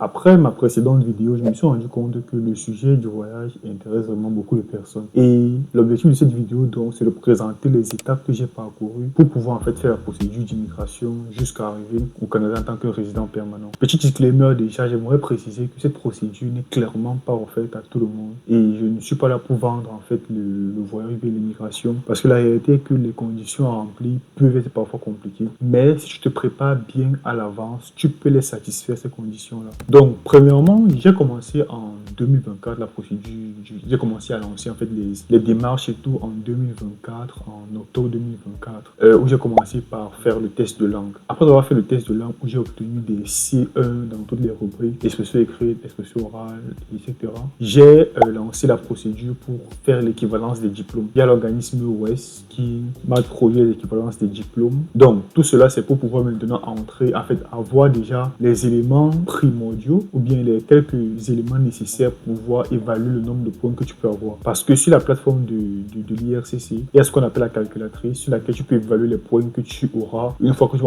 Après ma précédente vidéo, je me suis rendu compte que le sujet du voyage intéresse vraiment beaucoup de personnes. Et l'objectif de cette vidéo, donc, c'est de présenter les étapes que j'ai parcourues pour pouvoir en fait faire la procédure d'immigration jusqu'à arriver au Canada en tant que résident permanent. Petit disclaimer déjà, j'aimerais préciser que cette procédure n'est clairement pas offerte à tout le monde. Et je ne suis pas là pour vendre en fait le voyage et l'immigration, parce que la réalité est que les conditions à remplir peuvent être parfois compliquées. Mais si tu te prépares bien à l'avance, tu peux les satisfaire ces conditions-là. Donc, premièrement, j'ai commencé en 2024 la procédure. J'ai commencé à lancer en fait les démarches et tout en 2024, en octobre 2024, où j'ai commencé par faire le test de langue. Après avoir fait le test de langue, où j'ai obtenu des C1 dans toutes les rubriques, expression écrite, expression orale, etc., j'ai lancé la procédure pour faire l'équivalence des diplômes. Il y a l'organisme WES qui m'a produit l'équivalence des diplômes. Donc, tout cela, c'est pour pouvoir maintenant entrer, en fait, avoir déjà les éléments primordiaux ou bien les quelques éléments nécessaires pour pouvoir évaluer le nombre de points que tu peux avoir. Parce que sur la plateforme de l'IRCC, il y a ce qu'on appelle la calculatrice sur laquelle tu peux évaluer les points que tu auras une fois que tu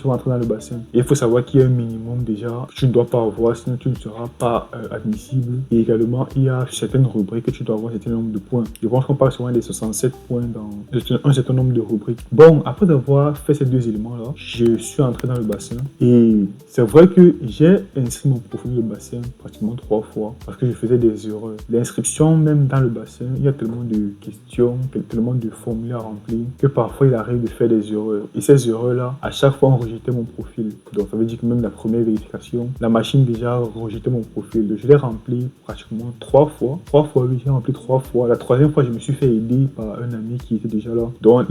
vas entrer dans le bassin. Et il faut savoir qu'il y a un minimum déjà que tu ne dois pas avoir, sinon tu ne seras pas admissible. Et également, il y a certaines rubriques que tu dois avoir un certain nombre de points. Je pense qu'on parle souvent des 67 points dans un certain nombre de rubriques. Bon, après avoir fait ces deux éléments-là, je suis entré dans le bassin. Et c'est vrai que j'ai inscrit mon profil de bassin pratiquement 3 fois parce que je faisais des erreurs. L'inscription même dans le bassin, il y a tellement de questions, tellement de formulaires à remplir que parfois il arrive de faire des erreurs. Et ces erreurs-là, à chaque fois on rejetait mon profil. Donc ça veut dire que même la première vérification, la machine déjà rejetait mon profil. Je l'ai rempli pratiquement 3 fois. 3 fois, oui, j'ai rempli 3 fois. La troisième fois, je me suis fait aider par un ami qui était déjà là. Donc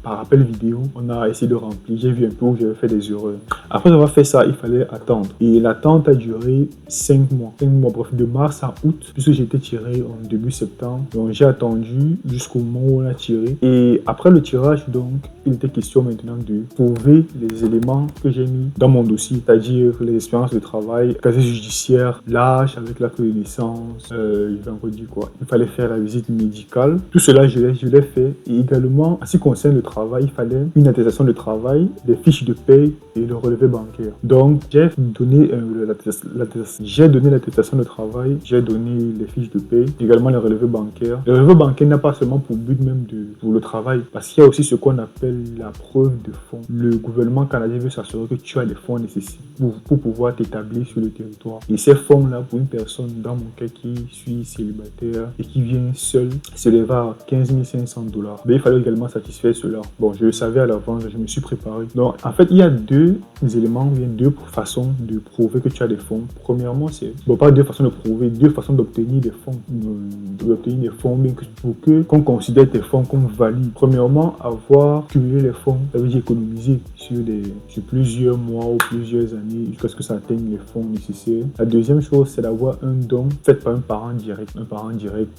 par appel vidéo, on a essayé de remplir. J'ai vu un peu où j'avais fait des erreurs. Après avoir fait ça, il fallait attendre. Et l'attente a duré 5 mois. 5 mois, bref, de mars à août, puisque j'ai été tiré en début septembre. Donc j'ai attendu jusqu'au moment où on a tiré. Et après le tirage, donc, il était question maintenant de prouver les éléments que j'ai mis dans mon dossier, c'est-à-dire les expériences de travail, casier judiciaire, l'âge avec l'acte de naissance, je vais encore dire quoi. Il fallait faire la visite médicale. Tout cela, je l'ai fait. Et également, en ce qui concerne le travail, il fallait une attestation de travail, des fiches de paye et le relevé bancaire. Donc, j'ai donné l'attestation de travail, j'ai donné les fiches de paye, également le relevé bancaire. Le relevé bancaire n'a pas seulement pour but même pour le travail, parce qu'il y a aussi ce qu'on appelle la preuve de fonds. Le gouvernement canadien veut s'assurer que tu as les fonds nécessaires pour pouvoir t'établir sur le territoire. Et ces fonds-là, pour une personne, dans mon cas qui suis célibataire et qui vient seul, s'élève à 15 500 $. Mais il fallait également satisfaire cela. Bon, je le savais à l'avance, je me suis préparé. Donc, en fait, il y a deux éléments, il y a deux façons de prouver que tu as des fonds. Premièrement, c'est, bon, pas deux façons de prouver, deux façons d'obtenir des fonds. Mais pour qu'on considère tes fonds comme valides. Premièrement, avoir cumulé les fonds, ça veut dire économiser sur plusieurs mois ou plusieurs années jusqu'à ce que ça atteigne les fonds nécessaires. La deuxième chose, c'est d'avoir un don fait par un parent direct,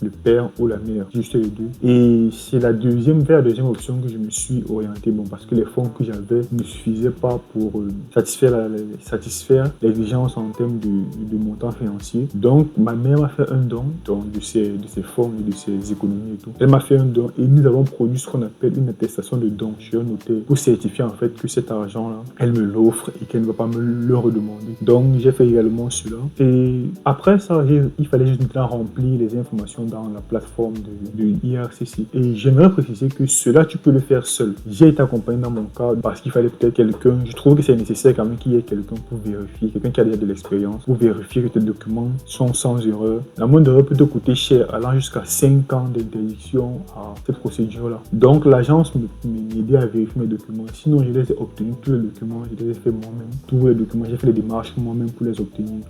le père ou la mère, juste les deux. Et c'est vers la deuxième option que je me suis orienté, bon, parce que les fonds que j'avais ne suffisaient pas pour satisfaire l'exigence en termes de montant financier. Donc, ma mère m'a fait un don de ses fonds et de ses économies et tout. Elle m'a fait un don et nous avons produit ce qu'on appelle une attestation de don chez un notaire pour certifier en fait que cet argent-là, elle me l'offre et qu'elle ne va pas me le redemander. Donc, j'ai fait également cela. Et après ça, il fallait juste maintenant remplir les informations dans la plateforme de IRCC. Et j'aimerais préciser que cela, tu peux le faire seul. J'ai été accompagné dans mon cas parce qu'il fallait peut-être quelqu'un. Je trouve que c'est nécessaire quand même qu'il y ait quelqu'un pour vérifier, quelqu'un qui a déjà de l'expérience, pour vérifier que tes documents sont sans erreur. La moindre erreur peut te coûter cher, allant jusqu'à 5 ans d'interdiction à cette procédure-là. Donc, l'agence m'aidait à vérifier mes documents. Sinon, je les ai obtenus, tous les documents, je les ai fait moi-même. Tous les documents, j'ai fait les démarches moi-même pour les obtenir.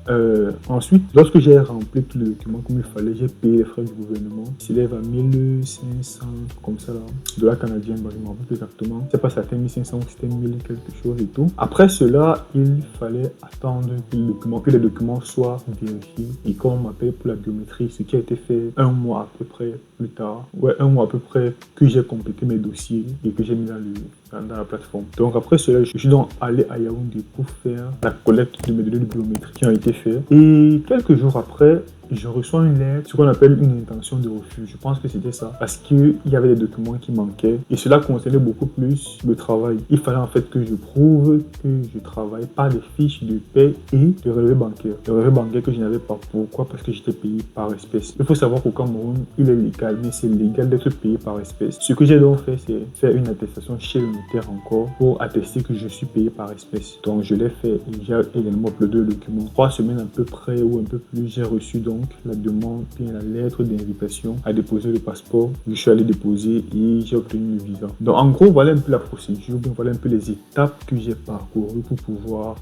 Ensuite, lorsque j'ai rempli tous les documents comme il fallait, j'ai payé les frais du gouvernement. Il s'élève à 1500, comme ça là, dollars canadiens, je ne me rappelle plus exactement. C'est pas ça, c'était 1500 ou c'était 1000 quelque chose et tout. Après cela, il fallait attendre que les documents soient vérifiés et qu'on m'appelle pour la biométrie, ce qui a été fait un mois à peu près plus tard. Ouais, un mois à peu près que j'ai complété mes dossiers et que j'ai mis dans la plateforme. Donc après cela, je suis donc allé à Yaoundé pour faire la collecte de mes données de biométrie qui ont été faites. Et quelques jours après, je reçois une lettre, ce qu'on appelle une intention de refus. Je pense que c'était ça. Parce qu'il y avait des documents qui manquaient. Et cela concernait beaucoup plus le travail. Il fallait en fait que je prouve que je travaille par des fiches de paie et de relevé bancaire. Le relevé bancaire que je n'avais pas. Pourquoi? Parce que j'étais payé par espèce. Il faut savoir qu'au Cameroun, il est légal, mais c'est légal d'être payé par espèce. Ce que j'ai donc fait, c'est faire une attestation chez le notaire encore pour attester que je suis payé par espèce. Donc je l'ai fait et j'ai également uploadé le document. 3 semaines à peu près ou un peu plus, j'ai reçu donc la demande, bien la lettre d'invitation à déposer le passeport. Je suis allé déposer et j'ai obtenu le visa. Donc en gros, voilà un peu la procédure, voilà un peu les étapes que j'ai parcourues pour pouvoir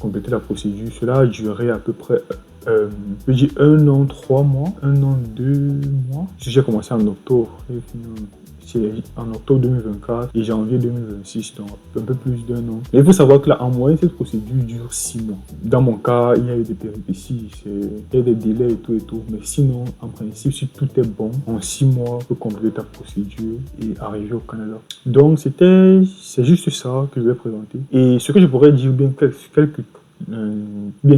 compléter la procédure. Cela a duré à peu près je dis 1 an, 3 mois, 1 an, 2 mois. J'ai commencé en octobre et fini en octobre 2024 et janvier 2026, donc un peu plus d'1 an. Mais il faut savoir que là, en moyenne, cette procédure dure 6 mois. Dans mon cas, il y a eu des péripéties, il y a des délais et tout. Mais sinon, en principe, si tout est bon, en 6 mois, tu peux compléter ta procédure et arriver au Canada. Donc, c'est juste ça que je vais présenter. Et ce que je pourrais dire, bien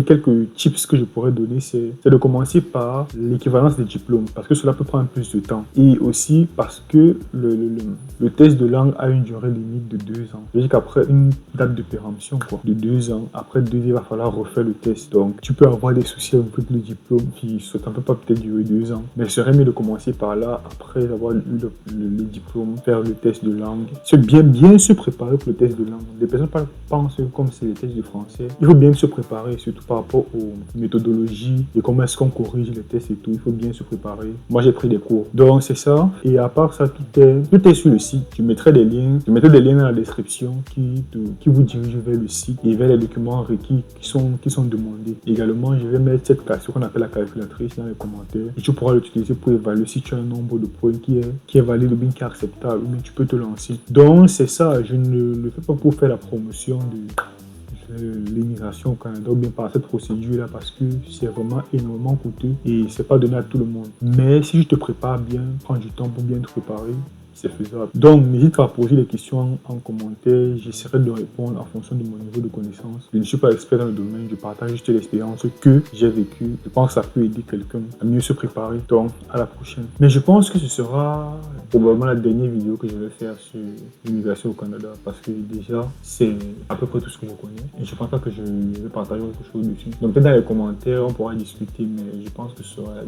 quelques tips que je pourrais donner, c'est de commencer par l'équivalence des diplômes, parce que cela peut prendre plus de temps, et aussi parce que le test de langue a une durée limite de 2 ans. C'est-à-dire qu'après une date de péremption de 2 ans, après 2 ans, il va falloir refaire le test. Donc tu peux avoir des soucis avec le diplôme qui ça ne peut pas peut-être durer 2 ans, mais il serait mieux de commencer par là, après avoir eu le diplôme, faire le test de langue. C'est bien se préparer pour le test de langue. Les personnes pensent comme c'est le test de français. Il faut bien se préparer, surtout par rapport aux méthodologies et comment est-ce qu'on corrige les tests et tout. Il faut bien se préparer. Moi, j'ai pris des cours. Donc, c'est ça. Et à part ça, tout est sur le site. Je mettrai des liens. Je mettrai des liens dans la description qui vous dirigent vers le site et vers les documents requis qui sont demandés. Également, je vais mettre ce qu'on appelle la calculatrice dans les commentaires. Et tu pourras l'utiliser pour évaluer si tu as un nombre de points qui est valide ou bien qui est acceptable. Mais tu peux te lancer. Donc, c'est ça. Je ne le fais pas pour faire la promotion de l'immigration au Canada ou bien par cette procédure là, parce que c'est vraiment énormément coûteux et c'est pas donné à tout le monde. Mais si je te prépare bien, prends du temps pour bien te préparer, c'est faisable. Donc, n'hésite pas à poser des questions en commentaire. J'essaierai de répondre en fonction de mon niveau de connaissance. Je ne suis pas expert dans le domaine. Je partage juste l'expérience que j'ai vécue. Je pense que ça peut aider quelqu'un à mieux se préparer. Donc, à la prochaine. Mais je pense que ce sera probablement la dernière vidéo que je vais faire sur l'immigration au Canada. Parce que déjà, c'est à peu près tout ce que je connais. Et je pense pas que je vais partager quelque chose dessus. Donc, peut-être dans les commentaires, on pourra discuter. Mais je pense que ce sera la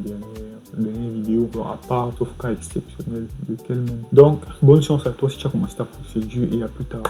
dernière vidéo. Bon, à part, sauf cas exceptionnel de quel même. Donc, bonne chance à toi si tu as commencé ta procédure et à plus tard.